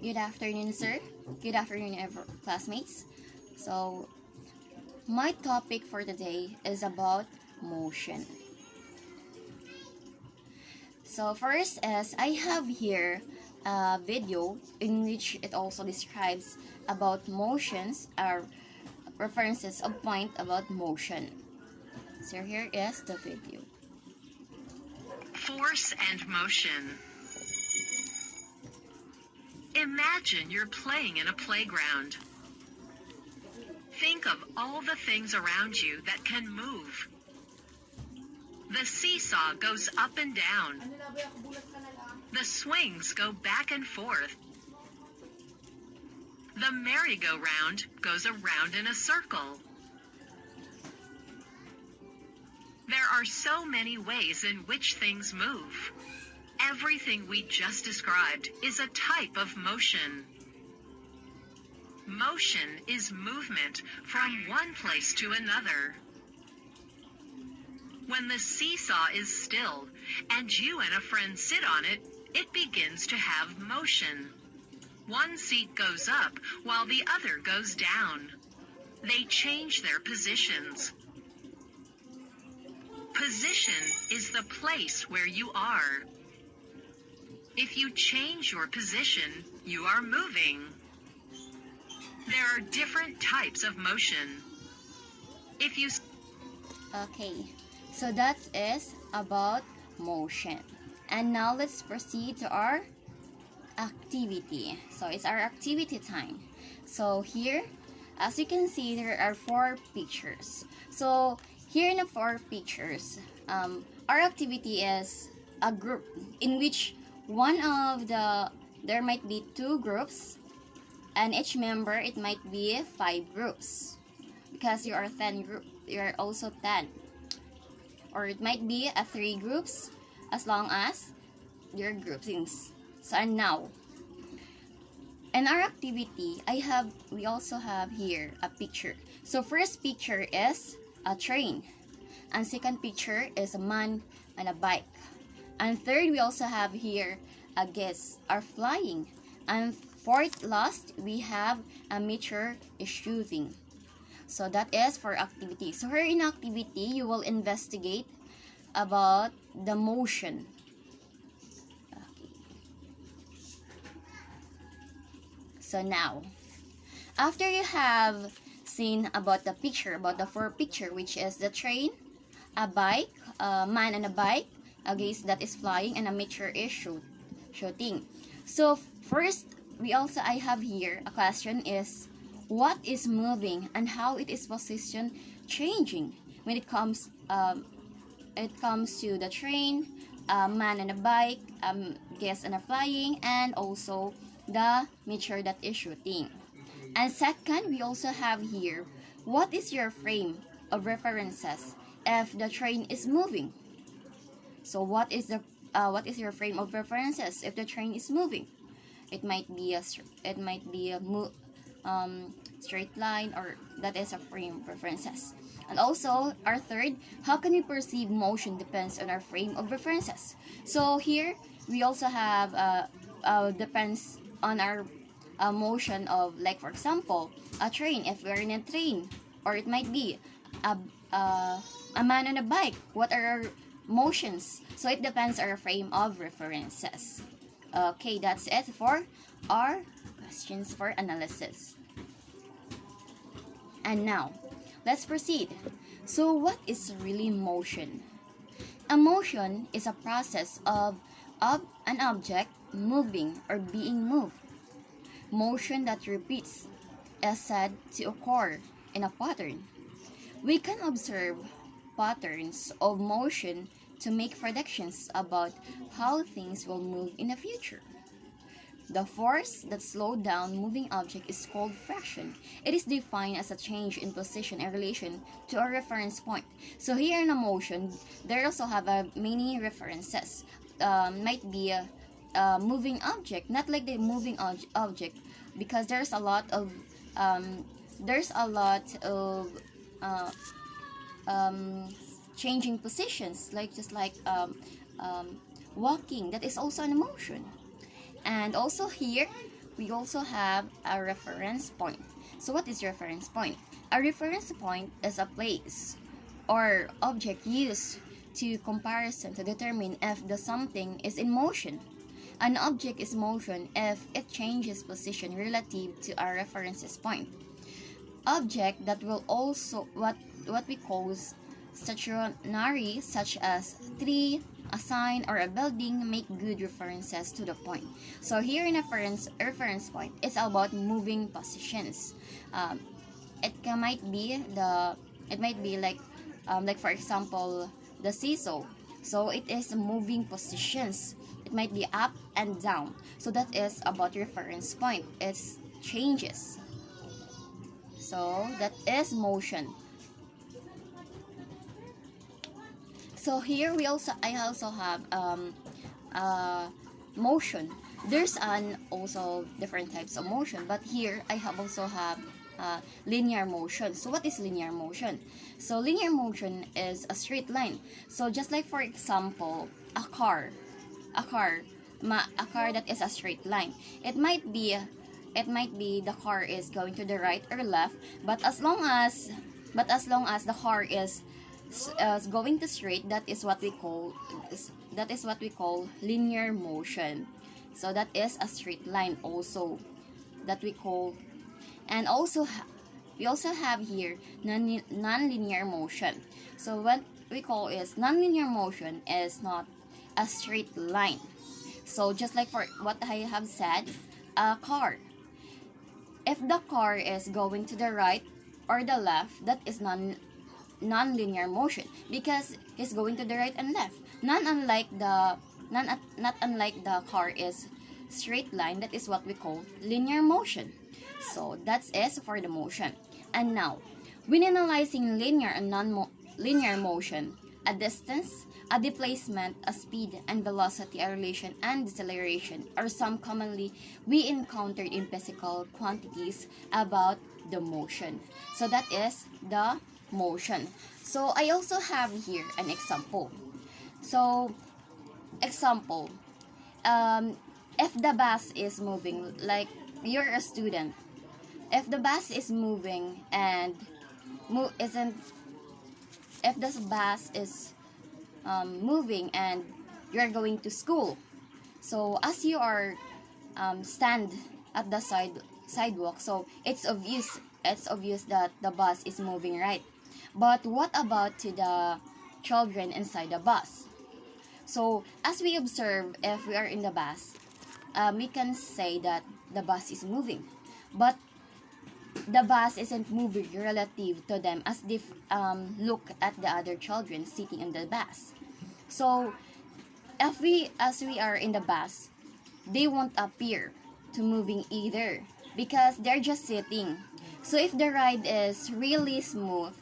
Good afternoon, sir. Good afternoon, classmates. So, my topic for today is about motion. So, first is I have here a video in which it also describes about motions or references of point about motion. So, here is the video. Force and motion. Imagine you're playing in a playground. Think of all the things around you that can move. The seesaw goes up and down. The swings go back and forth. The merry-go-round goes around in a circle. There are so many ways in which things move. Everything we just described is a type of motion. Motion is movement from one place to another. When the seesaw is still and you and a friend sit on it, it begins to have motion. One seat goes up while the other goes down. They change their positions. Position is the place where you are. If you change your position, you are moving. There are different types of motion. Okay, so that is about motion. And now let's proceed to our activity. So it's our activity time. So here, as you can see, there are 4 pictures. So here in the 4 pictures, our activity is a group in which there might be 2 groups, and each member it might be 5 groups because you are 10 group. You are also 10, or it might be 3 groups as long as your groupings. So and now, in our activity, we also have here a picture. So first picture is a train, and second picture is a man and a bike. And third, we also have here a guest are flying. And fourth last, we have a meteor is shooting. So that is for activity. So here in activity, you will investigate about the motion. Okay. So now, after you have seen about the picture, about the 4 picture, which is the train, a bike, a man and a bike, a guest that is flying, and a meteor is shooting. So first, I have here a question is, what is moving and how it is position changing when it comes to the train, man and a bike, guest and a flying, and also the meteor that is shooting. And second, we also have here, what is your frame of references if the train is moving? So what is your frame of references if the train is moving? It might be a straight line, or that is a frame of references. And also our third, how can we perceive motion depends on our frame of references. So here we also have depends on our motion of, like for example, a train. If we're in a train, or it might be a man on a bike, what are our motions? So it depends on our frame of references. Okay, that's it for our questions for analysis. And now, let's proceed. So what is really motion? A motion is a process of an object moving or being moved. Motion that repeats is said to occur in a pattern. We can observe patterns of motion to make predictions about how things will move in the future. The force that slowed down moving object is called friction. It is defined as a change in position in relation to a reference point. So here in a motion, there also have many references. Might be a moving object, not like the moving object, because there's a lot of changing positions, like walking, that is also an emotion. And also here we also have a reference point. So what is reference point? A reference point is a place or object used to comparison to determine if the something is in motion. An object is motion if it changes position relative to a reference point. Object that will also what we call stationary, such as tree, a sign, or a building, make good references to the point. So here in a reference point, it's about moving positions. Um, it might be like for example the seesaw. So it is moving positions. It might be up and down. So that is about reference point. It's changes. So that is motion. So here I also have motion. There's also different types of motion, but here I also have linear motion. So what is linear motion? So linear motion is a straight line. So just like for example a car that is a straight line. It might be the car is going to the right or left, but as long as the car is going to straight, that is what we call linear motion. So that is a straight line also that we call. And also we also have here non-linear motion. So what we call is non-linear motion is not a straight line. So just like for what I have said, a car, if the car is going to the right or the left, that is non-linear motion because it's going to the right and left. Not unlike the car is straight line, that is what we call linear motion. So that's it for the motion. And now, when analyzing linear and non-linear motion, a distance, a displacement, a speed and velocity, a relation and deceleration are some commonly we encountered in physical quantities about the motion. So that is the motion. So I also have here an example. So example, if the bus is moving, like you're a student, if the bus is moving and if the bus is moving and you're going to school, so as you are stand at the sidewalk, so it's obvious that the bus is moving, right? But what about to the children inside the bus? So as we observe, if we are in the bus, we can say that the bus is moving, but the bus isn't moving relative to them as they look at the other children sitting in the bus. So as we are in the bus, they won't appear to moving either because they're just sitting. So if the ride is really smooth,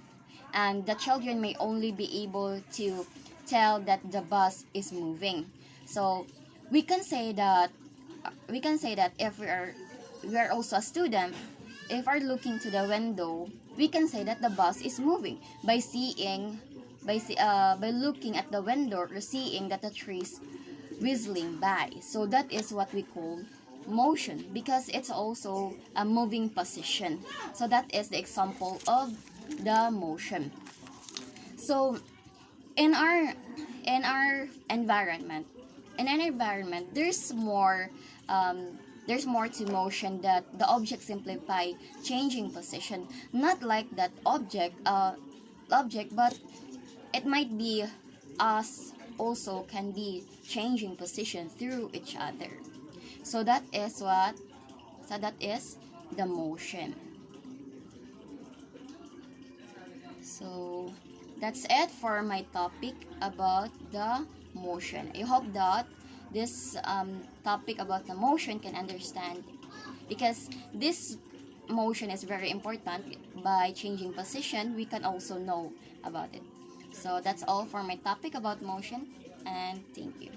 and the children may only be able to tell that the bus is moving. So we can say that if we are also a student, if we're looking to the window, we can say that the bus is moving by looking at the window or seeing that the trees whistling by. So that is what we call motion because it's also a moving position. So that is the example of the motion. So in our environment, there's more to motion that the object simplify changing position. Not like that object, but it might be us also can be changing position through each other. So that is the motion. So that's it for my topic about the motion. I hope that this topic about the motion can understand, because this motion is very important. By changing position, we can also know about it. So that's all for my topic about motion, and thank you.